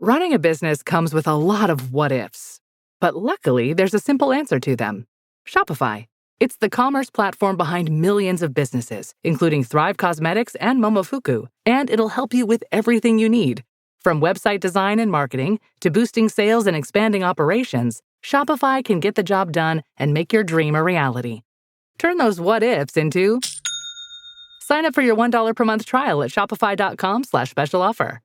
Running a business comes with a lot of what-ifs, but luckily there's a simple answer to them. Shopify. It's the commerce platform behind millions of businesses, including Thrive Cosmetics and Momofuku, and it'll help you with everything you need. From website design and marketing to boosting sales and expanding operations, Shopify can get the job done and make your dream a reality. Turn those what-ifs into... Sign up for your $1 per month trial at shopify.com/special offer.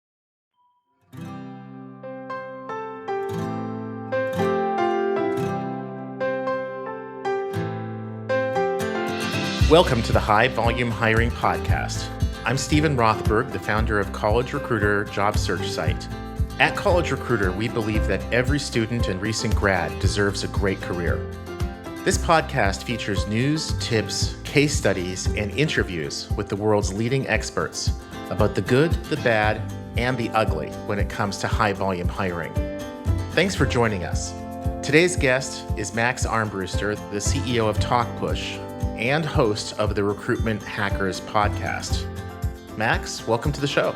Welcome to the High Volume Hiring Podcast. I'm Stephen Rothberg, the founder of College Recruiter job search site. At College Recruiter, we believe that every student and recent grad deserves a great career. This podcast features news, tips, case studies, and interviews with the world's leading experts about the good, the bad, and the ugly when it comes to high volume hiring. Thanks for joining us. Today's guest is Max Armbruster, the CEO of Talkpush and host of the Recruitment Hackers Podcast. Max, welcome to the show.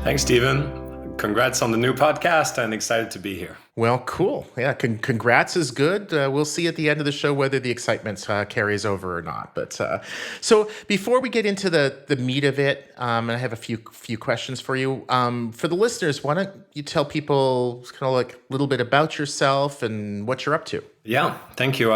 Thanks, Stephen. Congrats on the new podcast. I'm excited to be here. Well, cool. Yeah, congrats is good. We'll see at the end of the show whether the excitement carries over or not. But so before we get into the meat of it, and I have a few questions for you. For the listeners, why don't you tell people kind of like a little bit about yourself and what you're up to? Yeah, thank you.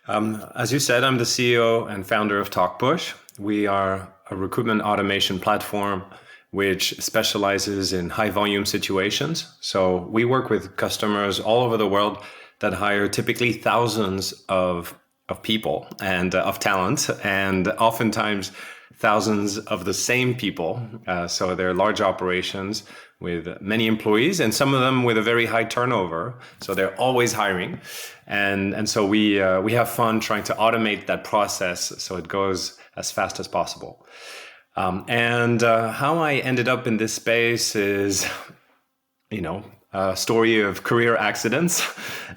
As you said, I'm the CEO and founder of Talkpush. We are a recruitment automation platform which specializes in high volume situations. So we work with customers all over the world that hire typically thousands of people and of talent, and oftentimes thousands of the same people. So they're large operations with many employees, and some of them with a very high turnover. So they're always hiring. And so we have fun trying to automate that process so it goes as fast as possible. How I ended up in this space is, a story of career accidents.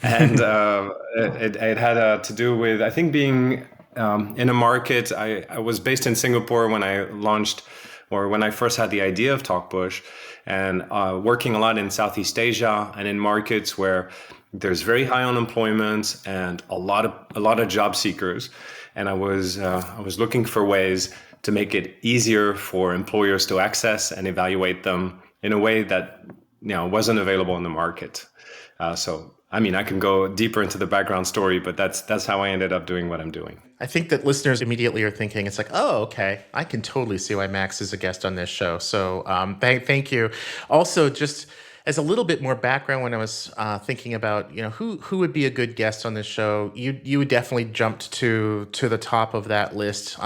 And it had to do with, I think, being in a market. I was based in Singapore when I launched, or when I first had the idea of Talkpush, and working a lot in Southeast Asia and in markets where there's very high unemployment and a lot of job seekers. And I was looking for ways to make it easier for employers to access and evaluate them in a way that wasn't available in the market. I can go deeper into the background story, but that's how I ended up doing what I'm doing. I think that listeners immediately are thinking, it's like, oh, okay, I can totally see why Max is a guest on this show. So thank you. Also, just as a little bit more background, when I was thinking about who would be a good guest on this show, you would definitely jumped to the top of that list.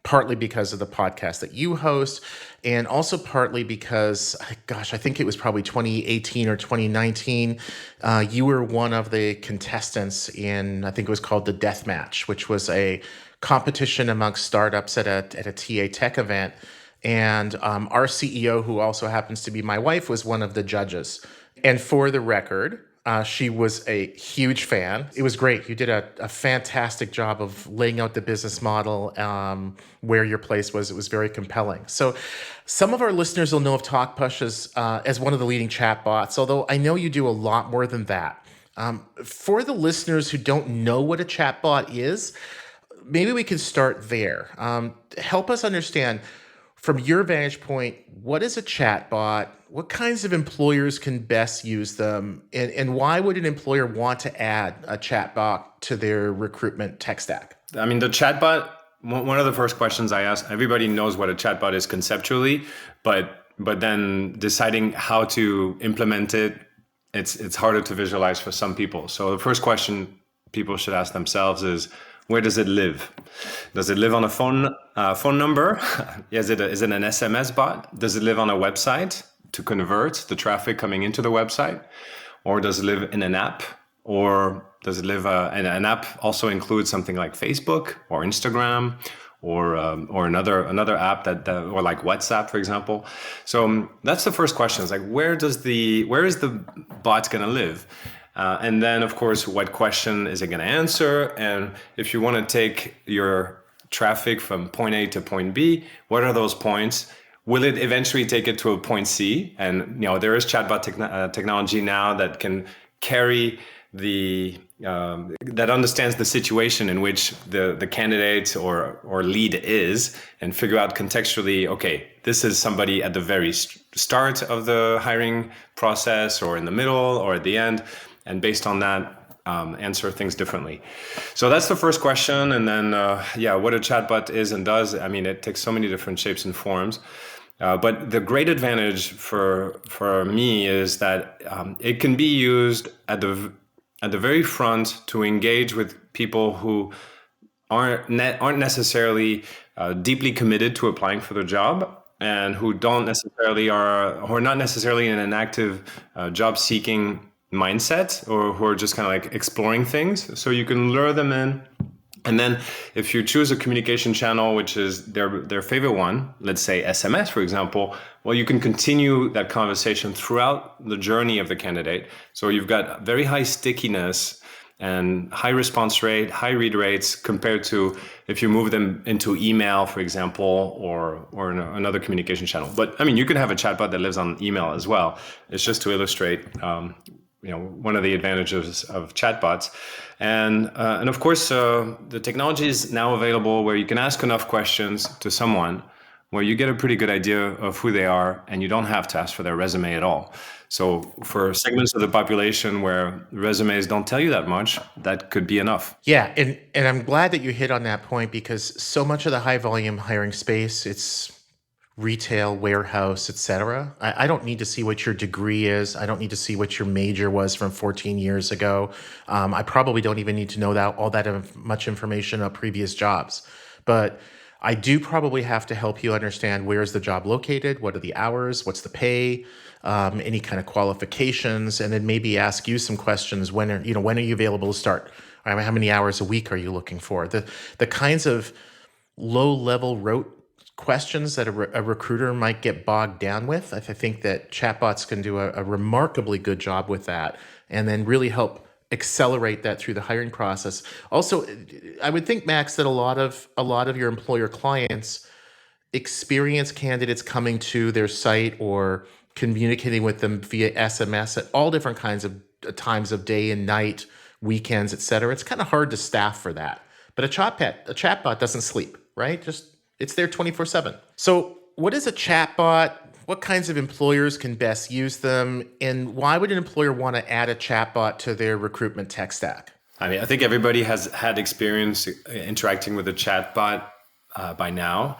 Partly because of the podcast that you host, and also partly because, I think it was probably 2018 or 2019, you were one of the contestants in, I think it was called the Death Match, which was a competition amongst startups at a TA Tech event. And our CEO, who also happens to be my wife, was one of the judges. And for the record, she was a huge fan. It was great. You did a fantastic job of laying out the business model, where your place was. It was very compelling. So some of our listeners will know of Talkpush as one of the leading chatbots, although I know you do a lot more than that. For the listeners who don't know what a chatbot is, maybe we can start there. Help us understand, from your vantage point, what is a chatbot? What kinds of employers can best use them? And why would an employer want to add a chatbot to their recruitment tech stack? The chatbot, one of the first questions I ask, everybody knows what a chatbot is conceptually, but then deciding how to implement it, it's harder to visualize for some people. So the first question people should ask themselves is, where does it live? Does it live on a phone number? Is it an SMS bot? Does it live on a website to convert the traffic coming into the website? Or does it live in an app? Or does it live in an app also includes something like Facebook or Instagram or another app that or like WhatsApp, for example? So that's the first question. Is like, where is the bot going to live? And then, of course, what question is it going to answer? And if you want to take your traffic from point A to point B, what are those points? Will it eventually take it to a point C? And there is chatbot technology now that can carry that understands the situation in which the candidate or lead is, and figure out contextually, okay, this is somebody at the very start of the hiring process, or in the middle, or at the end, and based on that, answer things differently. So that's the first question. And then, what a chatbot is and does. I mean, it takes so many different shapes and forms. But the great advantage for me is that it can be used at the very front to engage with people who aren't necessarily deeply committed to applying for the job, and who are not necessarily in an active job seeking mindset, or who are just kind of like exploring things. So you can lure them in. And then if you choose a communication channel, which is their favorite one, let's say SMS, for example, well, you can continue that conversation throughout the journey of the candidate. So you've got very high stickiness and high response rate, high read rates, compared to if you move them into email, for example, or another communication channel. But I mean, you can have a chatbot that lives on email as well. It's just to illustrate one of the advantages of chatbots. And of course, the technology is now available where you can ask enough questions to someone where you get a pretty good idea of who they are, and you don't have to ask for their resume at all. So for segments of the population where resumes don't tell you that much, that could be enough. Yeah, and I'm glad that you hit on that point, because so much of the high volume hiring space, it's retail, warehouse, etc. I don't need to see what your degree is. I don't need to see what your major was from 14 years ago. I probably don't even need to know all that much information about previous jobs. But I do probably have to help you understand, where is the job located, what are the hours, what's the pay, any kind of qualifications, and then maybe ask you some questions. When are you available to start? How many hours a week are you looking for? The kinds of low-level rote questions that a recruiter might get bogged down with. I think that chatbots can do a remarkably good job with that, and then really help accelerate that through the hiring process. Also, I would think, Max, that a lot of your employer clients experience candidates coming to their site or communicating with them via SMS at all different kinds of times of day and night, weekends, etc. It's kind of hard to staff for that. But a chatbot doesn't sleep, right? It's there 24/7. So what is a chatbot? What kinds of employers can best use them? And why would an employer want to add a chatbot to their recruitment tech stack? I mean, I think everybody has had experience interacting with a chatbot by now.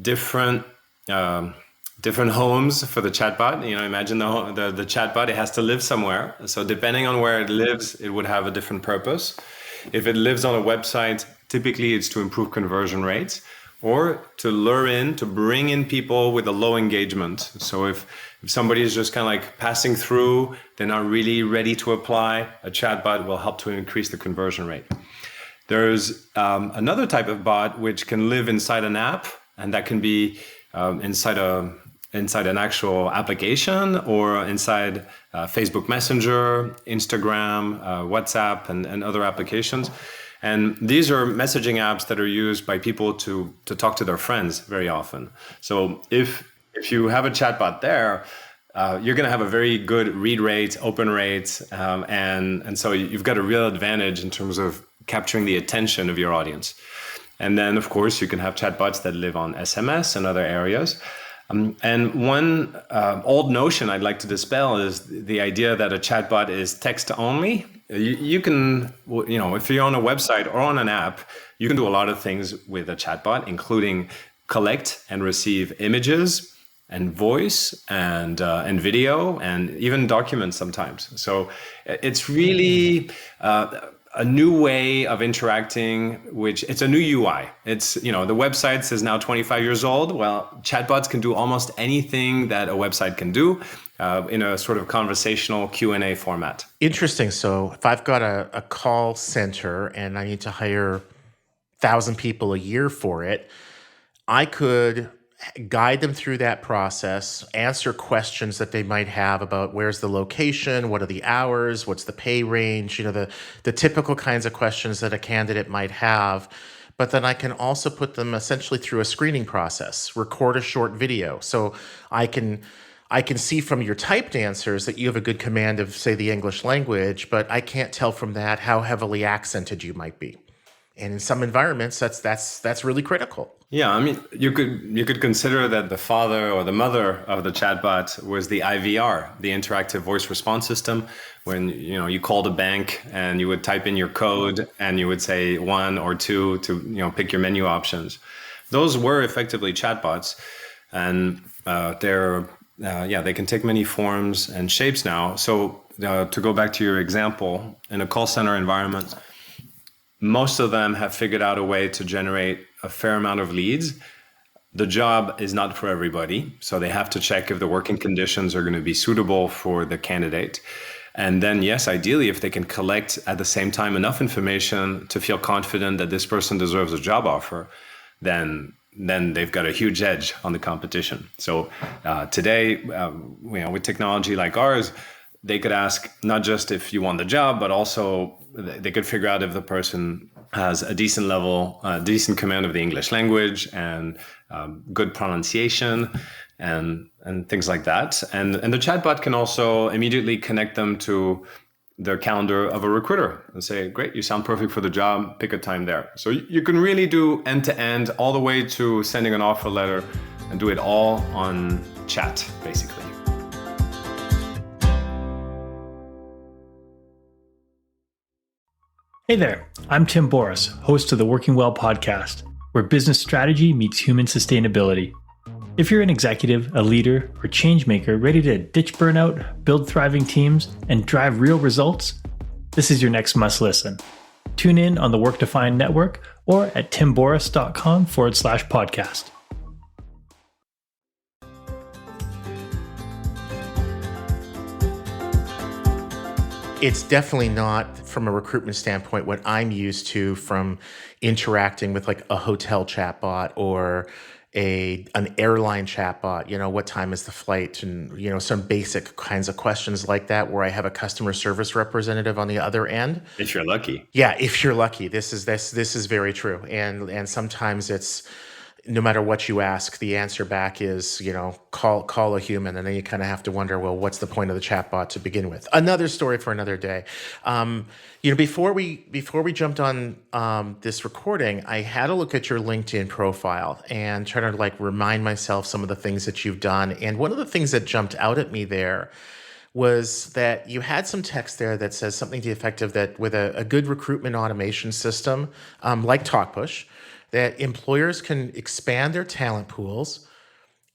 Different homes for the chatbot. Imagine the chatbot, it has to live somewhere. So depending on where it lives, it would have a different purpose. If it lives on a website, typically it's to improve conversion rates, or to bring in people with a low engagement. So if somebody is just kind of like passing through, they're not really ready to apply, a chatbot will help to increase the conversion rate. There's another type of bot which can live inside an app, and that can be inside an actual application, or inside Facebook Messenger, Instagram, WhatsApp, and other applications. And these are messaging apps that are used by people to talk to their friends very often. So if you have a chatbot there, you're going to have a very good read rate, open rate, and so you've got a real advantage in terms of capturing the attention of your audience. And then, of course, you can have chatbots that live on SMS and other areas. And one old notion I'd like to dispel is the idea that a chatbot is text only. You can, if you're on a website or on an app, you can do a lot of things with a chatbot, including collect and receive images and voice and video and even documents sometimes. So it's really a new way of interacting, which it's a new UI. It's, the website is now 25 years old. Well, chatbots can do almost anything that a website can do in a sort of conversational Q&A format. Interesting. So if I've got a call center and I need to hire 1,000 people a year for it, I could guide them through that process, answer questions that they might have about where's the location, what are the hours, what's the pay range, the typical kinds of questions that a candidate might have. but then I can also put them essentially through a screening process, record a short video. So I can see from your typed answers that you have a good command of, say, the English language, but I can't tell from that how heavily accented you might be. And in some environments, that's really critical. Yeah, I mean, you could consider that the father or the mother of the chatbot was the IVR, the interactive voice response system. When you called a bank and you would type in your code and you would say 1 or 2 to pick your menu options. Those were effectively chatbots, and they can take many forms and shapes now. So to go back to your example, in a call center environment, most of them have figured out a way to generate a fair amount of leads. The job is not for everybody, so they have to check if the working conditions are going to be suitable for the candidate. And then, yes, ideally, if they can collect at the same time enough information to feel confident that this person deserves a job offer, then they've got a huge edge on the competition. So today, with technology like ours, they could ask not just if you want the job, but also they could figure out if the person has a decent command of the English language and good pronunciation and things like that. And the chatbot can also immediately connect them to the calendar of a recruiter and say, great, you sound perfect for the job, pick a time there. So you can really do end-to-end all the way to sending an offer letter and do it all on chat, basically. Hey there, I'm Tim Boris, host of the Working Well podcast, where business strategy meets human sustainability. If you're an executive, a leader, or change maker ready to ditch burnout, build thriving teams, and drive real results, this is your next must listen. Tune in on the Work Defined Network or at timboris.com/podcast. It's definitely not, from a recruitment standpoint, what I'm used to from interacting with like a hotel chatbot or an airline chatbot. What time is the flight, and some basic kinds of questions like that, where I have a customer service representative on the other end. If you're lucky. Yeah, if you're lucky. This is very true, and sometimes it's, no matter what you ask, the answer back is, call a human. And then you kind of have to wonder, well, what's the point of the chatbot to begin with? Another story for another day. Before we jumped on this recording, I had a look at your LinkedIn profile and try to remind myself some of the things that you've done. And one of the things that jumped out at me there was that you had some text there that says something to the effect of that with a good recruitment automation system, like Talkpush, that employers can expand their talent pools,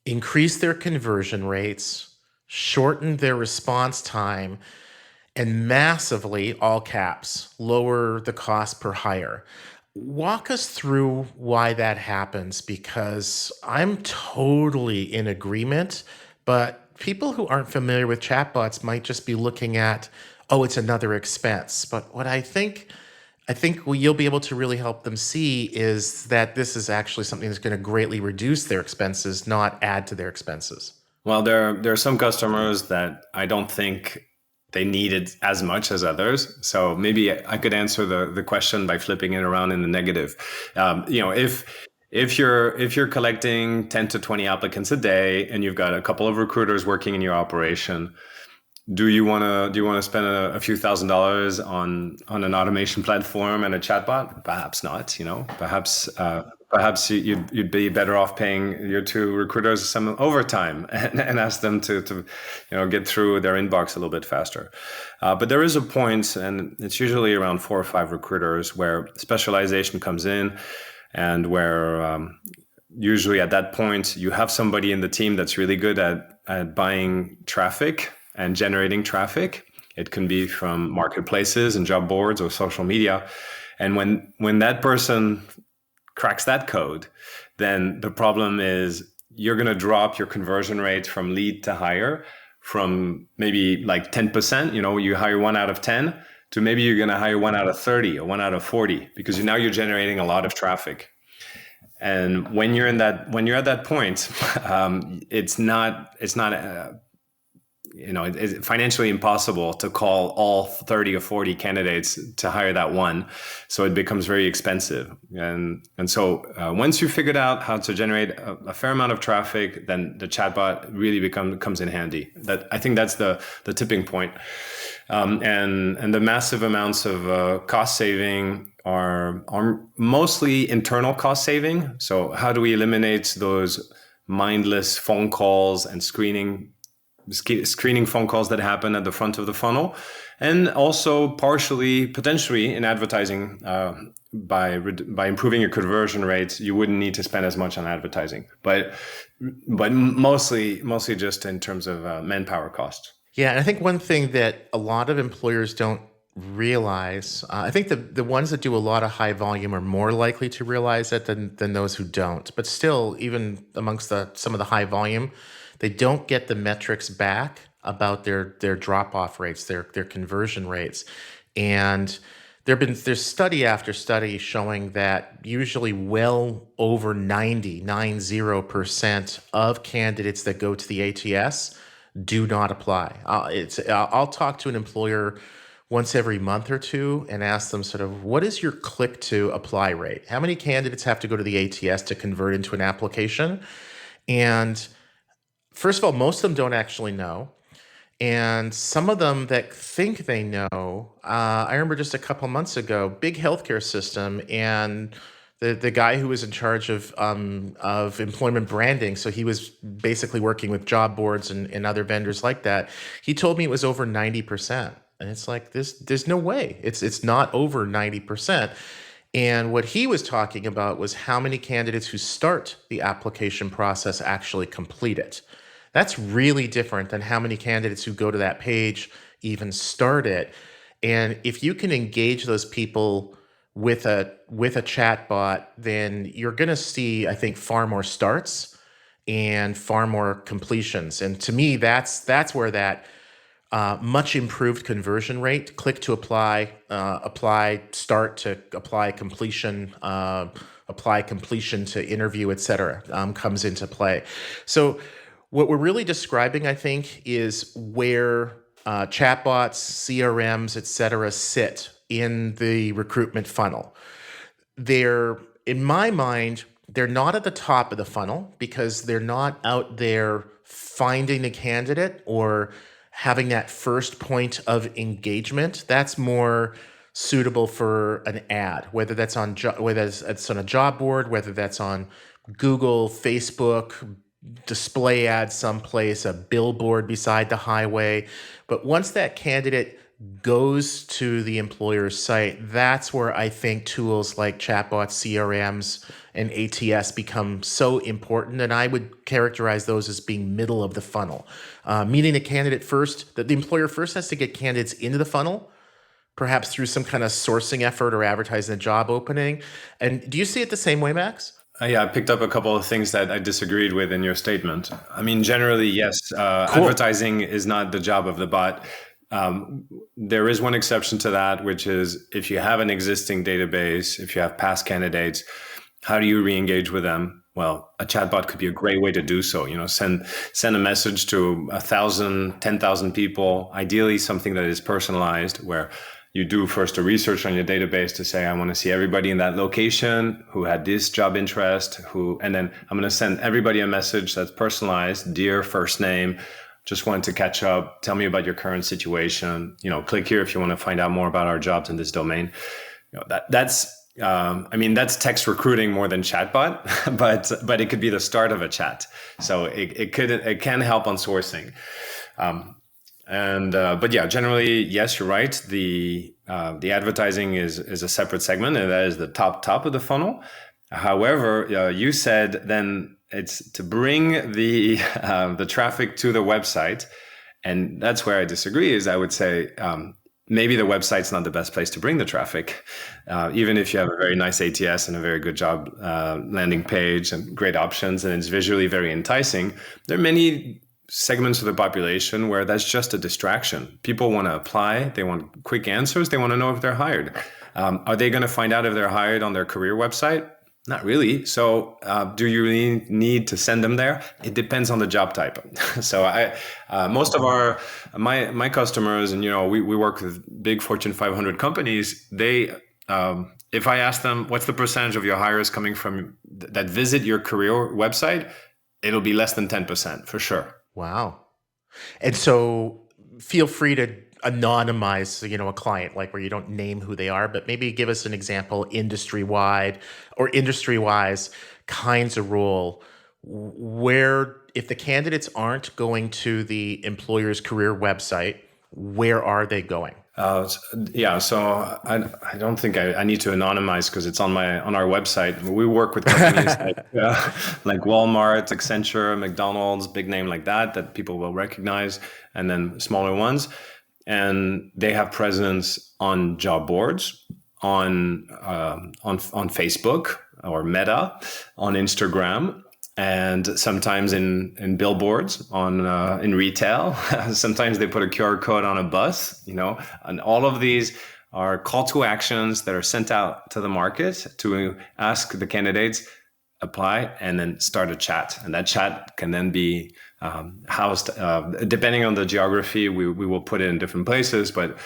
increase their conversion rates, shorten their response time, and massively, all caps, lower the cost per hire. Walk us through why that happens, because I'm totally in agreement, but people who aren't familiar with chatbots might just be looking at, oh, it's another expense. But what I think what you'll be able to really help them see is that this is actually something that's going to greatly reduce their expenses, not add to their expenses. Well, there are some customers that I don't think they need it as much as others. So maybe I could answer the question by flipping it around in the negative. If you're collecting 10 to 20 applicants a day and you've got a couple of recruiters working in your operation, do you want to spend a few $1,000s on an automation platform and a chatbot? Perhaps not. Perhaps you'd be better off paying your 2 recruiters some overtime and ask them to get through their inbox a little bit faster. But there is a point, and it's usually around 4 or 5 recruiters, where specialization comes in, and where usually at that point you have somebody in the team that's really good at buying traffic and generating traffic. It can be from marketplaces and job boards or social media. And when that person cracks that code, then the problem is you're going to drop your conversion rate from lead to hire from maybe 10%, you hire 1 out of 10, to maybe you're going to hire 1 out of 30 or 1 out of 40, because now you're generating a lot of traffic. And when you're at that point, it's not it's financially impossible to call all 30 or 40 candidates to hire that one. So it becomes very expensive. And so once you figured out how to generate a fair amount of traffic, then the chatbot really comes in handy. I think that's the tipping point. And the massive amounts of cost saving are mostly internal cost saving. So how do we eliminate those mindless phone calls and screening phone calls that happen at the front of the funnel, and also potentially in advertising, by improving your conversion rates, you wouldn't need to spend as much on advertising, but mostly just in terms of manpower costs. Yeah, and I think one thing that a lot of employers don't realize, I think the ones that do a lot of high volume are more likely to realize it than those who don't. But still, even amongst some of the high volume, they don't get the metrics back about their drop-off rates, their conversion rates. And there's study after study showing that usually well over 90% of candidates that go to the ATS do not apply. I'll talk to an employer once every month or two and ask them sort of, what is your click to apply rate? How many candidates have to go to the ATS to convert into an application? And first of all, most of them don't actually know. And some of them that think they know, I remember just a couple months ago, big healthcare system, and the guy who was in charge of employment branding, so he was basically working with job boards and other vendors like that. He told me it was over 90%. And it's like, there's no way. It's not over 90%. And what he was talking about was how many candidates who start the application process actually complete it. That's really different than how many candidates who go to that page even start it. And if you can engage those people with a chatbot, then you're going to see, I think, far more starts and far more completions. And to me, that's where that much improved conversion rate, click to apply, start to apply, completion, apply completion to interview, et cetera, comes into play. So what we're really describing, I think, is where chatbots, CRMs, et cetera, sit in the recruitment funnel. In my mind, they're not at the top of the funnel because they're not out there finding a candidate or having that first point of engagement. That's more suitable for an ad, whether that's on a job board, whether that's on Google, Facebook, display ad someplace, a billboard beside the highway. But once that candidate goes to the employer's site, that's where I think tools like chatbots, CRMs, and ATS become so important. And I would characterize those as being middle of the funnel. Meeting a candidate first, that the employer first has to get candidates into the funnel, perhaps through some kind of sourcing effort or advertising a job opening. And do you see it the same way, Max? Yeah, I picked up a couple of things that I disagreed with in your statement. I mean, generally, yes, cool. Advertising is not the job of the bot. There is one exception to that, which is if you have an existing database, if you have past candidates, how do you re-engage with them? Well, a chatbot could be a great way to do so. Send a message to 1,000, 10,000 people, ideally something that is personalized, where you do first a research on your database to say, I want to see everybody in that location who had this job interest, and then I'm going to send everybody a message that's personalized, dear first name, just wanted to catch up, tell me about your current situation, click here if you want to find out more about our jobs in this domain. That's text recruiting more than chatbot, but it could be the start of a chat. So it can help on sourcing. But yeah, generally, yes, you're right. The advertising is a separate segment, and that is the top of the funnel. However, you said then it's to bring the traffic to the website, and that's where I disagree. Is I would say maybe the website's not the best place to bring the traffic, even if you have a very nice ATS and a very good job landing page and great options, and it's visually very enticing. There are many segments of the population where that's just a distraction. People want to apply. They want quick answers. They want to know if they're hired. Are they going to find out if they're hired on their career website? Not really. So do you really need to send them there? It depends on the job type. So most of my customers, and we work with big Fortune 500 companies, they if I ask them what's the percentage of your hires coming from that visit your career website, it'll be less than 10% for sure. Wow. And so feel free to anonymize, a client, like where you don't name who they are, but maybe give us an example industry-wide or industry-wise kinds of role where if the candidates aren't going to the employer's career website, where are they going? So I don't think I need to anonymize because it's on our website. We work with companies like Walmart, Accenture, McDonald's, big name like that people will recognize, and then smaller ones. And they have presence on job boards, on Facebook or Meta, on Instagram, and sometimes in billboards in retail. Sometimes they put a QR code on a bus, and all of these are call to actions that are sent out to the market to ask the candidates apply and then start a chat. And that chat can then be housed, depending on the geography, we will put it in different places, but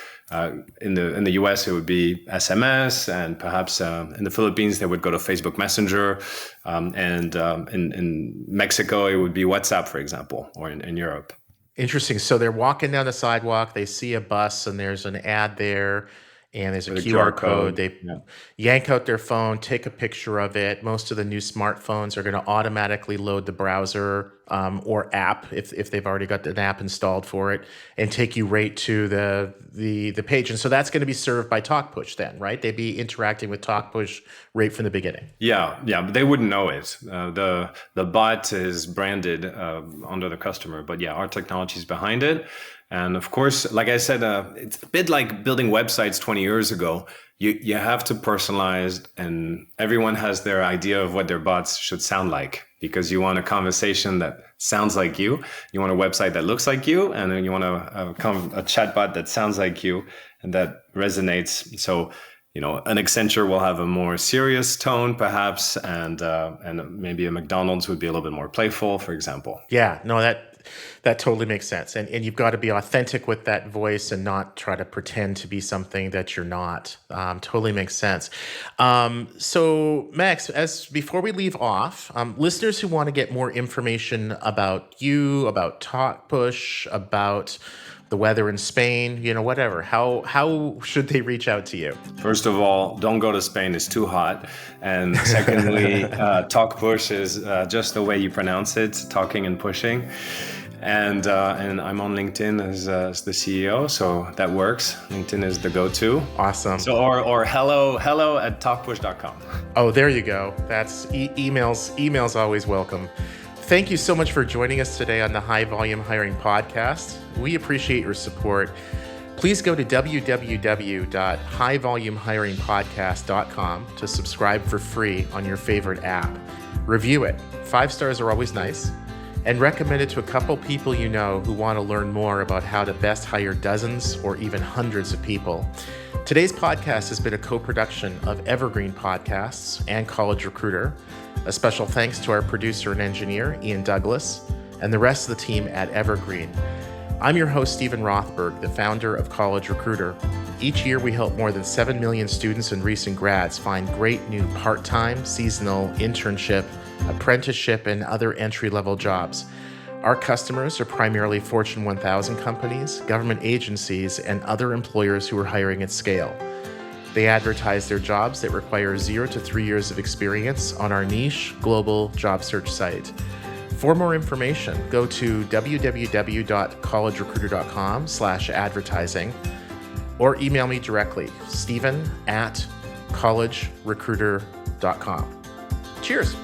in the US, it would be SMS, and perhaps in the Philippines, they would go to Facebook Messenger, and in Mexico, it would be WhatsApp, for example, or in Europe. Interesting. So they're walking down the sidewalk, they see a bus, and there's an ad there, and there's a QR code. They yank out their phone, take a picture of it. Most of the new smartphones are going to automatically load the browser or app if they've already got an app installed for it, and take you right to the page. And so that's going to be served by Talkpush then, right? They'd be interacting with Talkpush right from the beginning. Yeah, but they wouldn't know it. The bot is branded under the customer, but our technology is behind it. And of course, like I said, it's a bit like building websites 20 years ago. You have to personalize, and everyone has their idea of what their bots should sound like, because you want a conversation that sounds like you. You want a website that looks like you, and then you want a chatbot that sounds like you and that resonates. So, an Accenture will have a more serious tone, perhaps, and maybe a McDonald's would be a little bit more playful, for example. Yeah, no, that totally makes sense. And you've got to be authentic with that voice and not try to pretend to be something that you're not. Totally makes sense. So Max, before we leave off, listeners who want to get more information about you, about Talkpush, about the weather in Spain, whatever, how should they reach out to you? First of all, don't go to Spain, it's too hot. And secondly, Talkpush is just the way you pronounce it, talking and pushing. And I'm on LinkedIn as the CEO, so that works. LinkedIn is the go-to. Awesome. So or hello at talkpush.com. Oh, there you go. That's emails always welcome. Thank you so much for joining us today on the High Volume Hiring Podcast. We appreciate your support. Please go to www.highvolumehiringpodcast.com to subscribe for free on your favorite app. Review it. 5 stars are always nice. And recommend it to a couple people who want to learn more about how to best hire dozens or even hundreds of people. Today's podcast has been a co-production of Evergreen Podcasts and College Recruiter. A special thanks to our producer and engineer, Ian Douglas, and the rest of the team at Evergreen. I'm your host, Stephen Rothberg, the founder of College Recruiter. Each year, we help more than 7 million students and recent grads find great new part-time, seasonal, internship, apprenticeship, and other entry-level jobs. Our customers are primarily Fortune 1000 companies, government agencies, and other employers who are hiring at scale. They advertise their jobs that require 0 to 3 years of experience on our niche global job search site. For more information, go to www.collegerecruiter.com/advertising or email me directly, Stephen@collegerecruiter.com. Cheers.